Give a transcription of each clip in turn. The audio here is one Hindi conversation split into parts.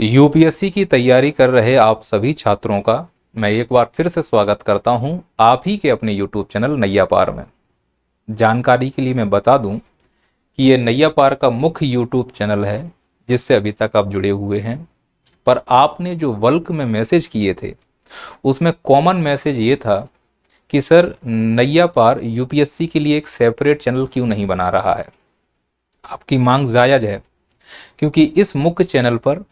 यूपीएससी की तैयारी कर रहे आप सभी छात्रों का मैं एक बार फिर से स्वागत करता हूं आप ही के अपने यूट्यूब चैनल नैया पार में। जानकारी के लिए मैं बता दूं कि ये नैया पार का मुख्य यूट्यूब चैनल है जिससे अभी तक आप जुड़े हुए हैं। पर आपने जो बल्क में मैसेज किए थे उसमें कॉमन मैसेज ये था कि सर नैया पार यूपीएससी के लिए एक सेपरेट चैनल क्यों नहीं बना रहा है। आपकी मांग जायज़ है क्योंकि इस मुख्य चैनल पर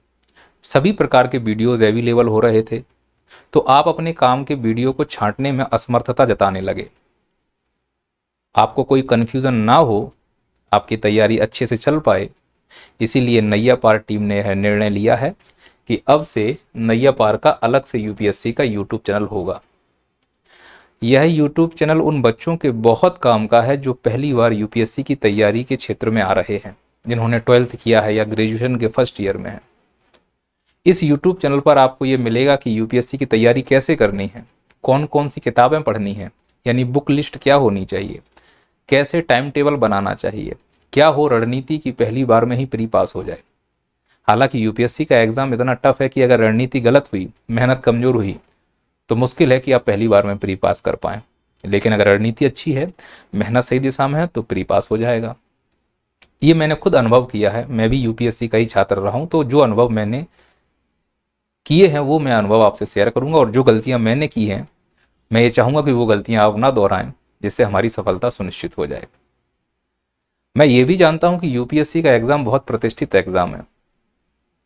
सभी प्रकार के वीडियोज़ अवेलेबल हो रहे थे, तो आप अपने काम के वीडियो को छांटने में असमर्थता जताने लगे। आपको कोई कन्फ्यूज़न ना हो, आपकी तैयारी अच्छे से चल पाए, इसीलिए नैया पार टीम ने यह निर्णय लिया है कि अब से नैया पार का अलग से यूपीएससी का यूट्यूब चैनल होगा। यह यूट्यूब चैनल उन बच्चों के बहुत काम का है जो पहली बार यूपीएससी की तैयारी के क्षेत्र में आ रहे हैं, जिन्होंने 12th किया है या ग्रेजुएशन के फर्स्ट ईयर में है। इस YouTube चैनल पर आपको ये मिलेगा कि यूपीएससी की तैयारी कैसे करनी है, कौन कौन सी किताबें पढ़नी है, यानी बुक लिस्ट क्या होनी चाहिए, कैसे टाइम टेबल बनाना चाहिए, क्या हो रणनीति की पहली बार में ही प्री पास हो जाए। हालांकि यूपीएससी का एग्ज़ाम इतना टफ है कि अगर रणनीति गलत हुई, मेहनत कमज़ोर हुई, तो मुश्किल है कि आप पहली बार में प्री पास कर पाएँ। लेकिन अगर रणनीति अच्छी है, मेहनत सही दिशा में है, तो प्री पास हो जाएगा। ये मैंने खुद अनुभव किया है, मैं भी यूपीएससी का ही छात्र रहा हूँ, तो जो अनुभव मैंने किए हैं वो मैं अनुभव आपसे शेयर करूंगा। और जो गलतियां मैंने की हैं, मैं ये चाहूंगा कि वो गलतियां आप ना दोहराएं, जिससे हमारी सफलता सुनिश्चित हो जाए। मैं ये भी जानता हूं कि यूपीएससी का एग्ज़ाम बहुत प्रतिष्ठित एग्ज़ाम है।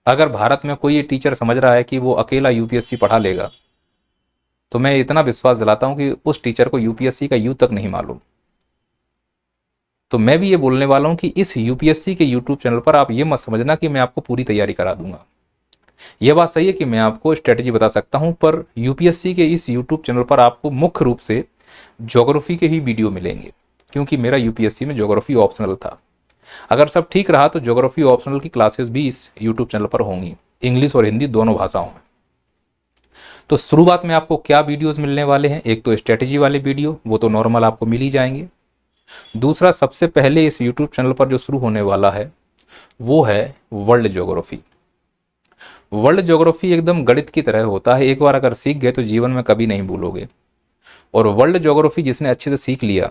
अगर भारत में कोई ये टीचर समझ रहा है कि वो अकेला यूपीएससी पढ़ा लेगा, तो मैं इतना विश्वास दिलाता हूं कि उस टीचर को यूपीएससी का यू तक नहीं मालूम। तो मैं भी ये बोलने वाला हूं कि इस यूपीएससी के यूट्यूब चैनल पर आप ये मत समझना कि मैं आपको पूरी तैयारी करा दूंगा। यह बात सही है कि मैं आपको स्ट्रेटजी बता सकता हूं, पर यूपीएससी के इस यूट्यूब चैनल पर आपको मुख्य रूप से ज्योग्राफी के ही वीडियो मिलेंगे, क्योंकि मेरा यूपीएससी में ज्योग्राफी ऑप्शनल था। अगर सब ठीक रहा तो ज्योग्राफी ऑप्शनल की क्लासेस भी इस यूट्यूब चैनल पर होंगी, इंग्लिश और हिंदी दोनों भाषाओं में। तो शुरुआत में आपको क्या वीडियोस मिलने वाले हैं? एक तो स्ट्रेटजी वाले वीडियो, वो तो नॉर्मल आपको मिल ही जाएंगे। दूसरा, सबसे पहले इस यूट्यूब चैनल पर जो शुरू होने वाला है वो है वर्ल्ड ज्योग्राफी। वर्ल्ड ज्योग्राफी एकदम गणित की तरह होता है, एक बार अगर सीख गए तो जीवन में कभी नहीं भूलोगे। और वर्ल्ड ज्योग्राफी जिसने अच्छे से सीख लिया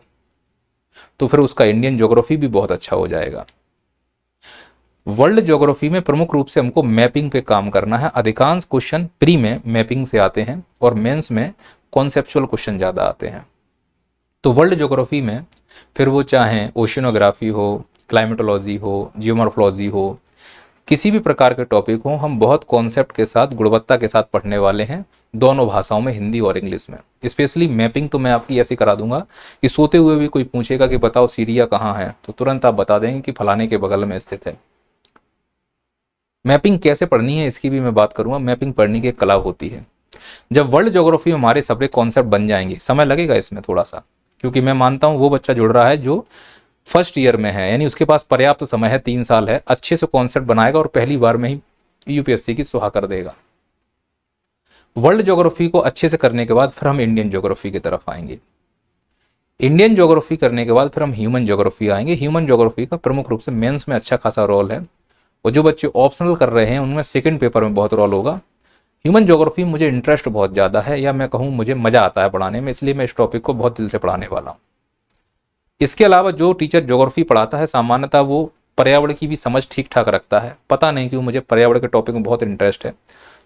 तो फिर उसका इंडियन ज्योग्राफी भी बहुत अच्छा हो जाएगा। वर्ल्ड ज्योग्राफी में प्रमुख रूप से हमको मैपिंग पे काम करना है। अधिकांश क्वेश्चन प्री में मैपिंग से आते हैं और मेंस में कॉन्सेप्चुअल क्वेश्चन ज़्यादा आते हैं। तो वर्ल्ड ज्योग्राफी में फिर वो चाहे ओशिनोग्राफी हो, क्लाइमेटोलॉजी हो, जियोमॉर्फोलॉजी हो, किसी भी प्रकार के टॉपिक हो, हम बहुत कॉन्सेप्ट के साथ, गुणवत्ता के साथ पढ़ने वाले हैं, दोनों भाषाओं में, हिंदी और इंग्लिश में। स्पेशली मैपिंग तो मैं आपकी ऐसी करा दूंगा कि सोते हुए भी कोई पूछेगा कि बताओ सीरिया कहाँ है, तो तुरंत आप बता देंगे कि फलाने के बगल में स्थित है। मैपिंग कैसे पढ़नी है इसकी भी मैं बात करूंगा। मैपिंग पढ़ने की एक कला होती है। जब वर्ल्ड ज्योग्राफी में हमारे सारे कॉन्सेप्ट बन जाएंगे, समय लगेगा इसमें थोड़ा सा, क्योंकि मैं मानता हूँ वो बच्चा जुड़ रहा है जो फर्स्ट ईयर में है, यानी उसके पास पर्याप्त समय है, 3 साल है, अच्छे से कॉन्सेप्ट बनाएगा और पहली बार में ही यूपीएससी की सुहा कर देगा। वर्ल्ड ज्योग्राफी को अच्छे से करने के बाद फिर हम इंडियन ज्योग्राफी की तरफ आएंगे। इंडियन ज्योग्राफी करने के बाद फिर हम ह्यूमन ज्योग्राफी आएंगे। ह्यूमन ज्योग्राफी का प्रमुख रूप से मेंस में अच्छा खासा रोल है, और जो बच्चे ऑप्शनल कर रहे हैं उनमें सेकंड पेपर में बहुत रोल होगा। ह्यूमन ज्योग्राफी मुझे इंटरेस्ट बहुत ज़्यादा है, या मैं कहूँ मुझे मज़ा आता है पढ़ाने में, इसलिए मैं इस टॉपिक को बहुत दिल से पढ़ाने वाला हूँ। इसके अलावा जो टीचर ज्योग्राफी पढ़ाता है सामान्यतः वो पर्यावरण की भी समझ ठीक ठाक रखता है। पता नहीं क्यों मुझे पर्यावरण के टॉपिक में बहुत इंटरेस्ट है,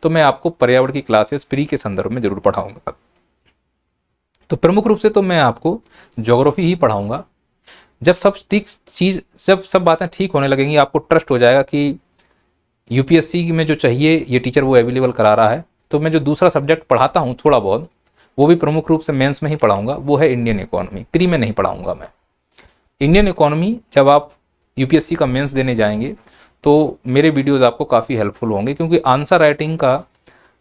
तो मैं आपको पर्यावरण की क्लासेस प्री के संदर्भ में जरूर पढ़ाऊंगा। तो प्रमुख रूप से तो मैं आपको ज्योग्राफी ही पढ़ाऊंगा। जब सब बातें ठीक होने लगेंगी, आपको ट्रस्ट हो जाएगा कि यूपीएससी में जो चाहिए ये टीचर वो अवेलेबल करा रहा है, तो मैं जो दूसरा सब्जेक्ट पढ़ाता हूँ थोड़ा बहुत, वो भी प्रमुख रूप से मेंस में ही पढ़ाऊंगा। वो है इंडियन इकोनॉमी। प्री में नहीं पढ़ाऊंगा मैं। इंडियन इकोनॉमी जब आप यूपीएससी का मेंस देने जाएंगे तो मेरे वीडियोस आपको काफ़ी हेल्पफुल होंगे, क्योंकि आंसर राइटिंग का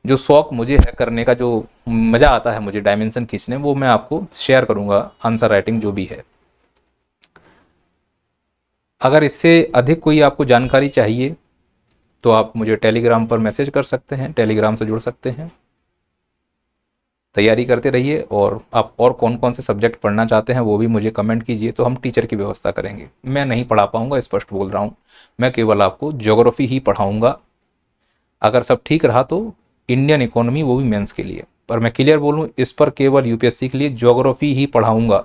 जो शौक मुझे है करने का, जो मज़ा आता है मुझे डायमेंशन खींचने, वो मैं आपको शेयर करूंगा। आंसर राइटिंग जो भी है, अगर इससे अधिक कोई आपको जानकारी चाहिए तो आप मुझे टेलीग्राम पर मैसेज कर सकते हैं, टेलीग्राम से जुड़ सकते हैं। तैयारी करते रहिए, और आप और कौन कौन से सब्जेक्ट पढ़ना चाहते हैं वो भी मुझे कमेंट कीजिए, तो हम टीचर की व्यवस्था करेंगे। मैं नहीं पढ़ा पाऊंगा, स्पष्ट बोल रहा हूँ, मैं केवल आपको ज्योग्राफी ही पढ़ाऊंगा। अगर सब ठीक रहा तो इंडियन इकोनॉमी, वो भी मेंस के लिए। पर मैं क्लियर बोलूँ, इस पर केवल यूपीएससी के लिए ज्योग्राफी ही पढ़ाऊंगा।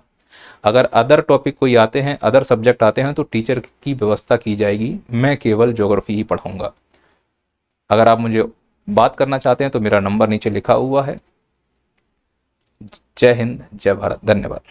अगर अदर टॉपिक कोई आते हैं, अदर सब्जेक्ट आते हैं, तो टीचर की व्यवस्था की जाएगी, मैं केवल ज्योग्राफी ही पढ़ाऊंगा। अगर आप मुझे बात करना चाहते हैं तो मेरा नंबर नीचे लिखा हुआ है। जय हिंद, जय भारत, धन्यवाद।